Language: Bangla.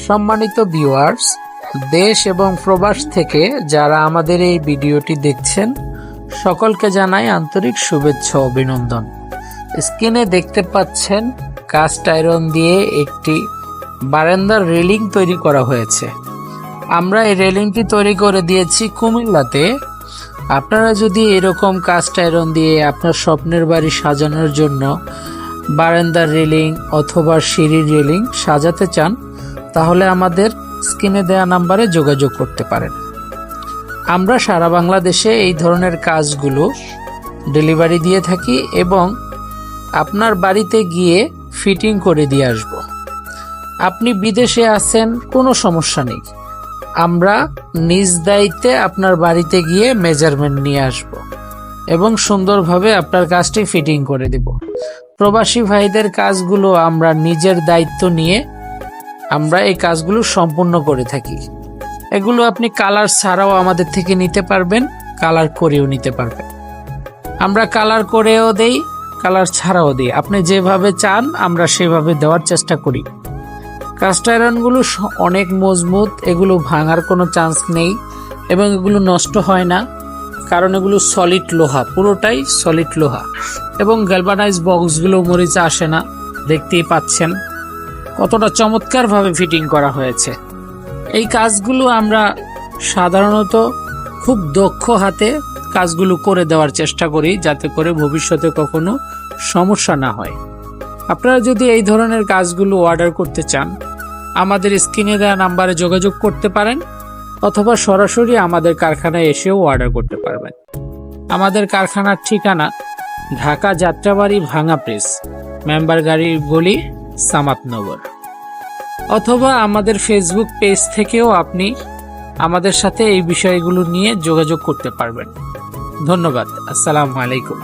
সম্মানিত ভিউয়ার্স, দেশ এবং প্রবাস থেকে যারা আমাদের এই ভিডিওটি দেখছেন সকলকে জানাই আন্তরিক শুভেচ্ছা ও অভিনন্দন। স্ক্রিনে দেখতে পাচ্ছেন কাস্ট আয়রন দিয়ে একটি বারান্দার রেলিং তৈরি করা হয়েছে। আমরা এই রেলিংটি তৈরি করে দিয়েছি কুমিল্লাতে। আপনারা যদি এরকম কাস্ট আয়রন দিয়ে আপনার স্বপ্নের বাড়ি সাজানোর জন্য বারান্দার রেলিং অথবা সিঁড়ির রেলিং সাজাতে চান তাহলে আমাদের স্ক্রিনে দেওয়া নাম্বারে যোগাযোগ করতে পারেন। আমরা সারা বাংলাদেশে এই ধরনের কাজগুলো ডেলিভারি দিয়ে থাকি এবং আপনার বাড়িতে গিয়ে ফিটিং করে দিয়ে আসব। আপনি বিদেশে আছেন, কোনো সমস্যা নেই, আমরা নিজ দায়িত্বে আপনার বাড়িতে গিয়ে মেজারমেন্ট নিয়ে আসব এবং সুন্দরভাবে আপনার কাজটি ফিটিং করে দেব। প্রবাসী ভাইদের কাজগুলো আমরা নিজের দায়িত্ব নিয়ে আমরা এই কাজগুলো সম্পূর্ণ করে থাকি। এগুলো আপনি কালার ছাড়াও আমাদের থেকে নিতে পারবেন, কালার করেও নিতে পারবেন। আমরা কালার করেও দেই, কালার ছাড়াও দিই। আপনি যেভাবে চান আমরা সেভাবে দেওয়ার চেষ্টা করি। কাস্ট আয়রনগুলো অনেক মজবুত, এগুলো ভাঙার কোনো চান্স নেই এবং এগুলো নষ্ট হয় না, কারণ এগুলো সলিড লোহা, পুরোটাই সলিড লোহা এবং গ্যালভানাইজ বক্সগুলো মরিচা আসে না। দেখতেই পাচ্ছেন কতটা চমৎকারভাবে ফিটিং করা হয়েছে। এই কাজগুলো আমরা সাধারণত খুব দক্ষ হাতে কাজগুলো করে দেওয়ার চেষ্টা করি, যাতে করে ভবিষ্যতে কখনো সমস্যা না হয়। আপনারা যদি এই ধরনের কাজগুলো অর্ডার করতে চান আমাদের স্ক্রিনে দেওয়া নাম্বারে যোগাযোগ করতে পারেন অথবা সরাসরি আমাদের কারখানায় এসেও অর্ডার করতে পারবেন। আমাদের কারখানার ঠিকানা ঢাকা যাত্রাবাড়ি ভাঙা প্রেস, মেম্বার গাড়ির গলি, সামাতনগর। অথবা আমাদের ফেসবুক পেজ থেকেও আপনি আমাদের সাথে এই বিষয়গুলো নিয়ে যোগাযোগ করতে পারবেন। ধন্যবাদ। আসসালামু আলাইকুম।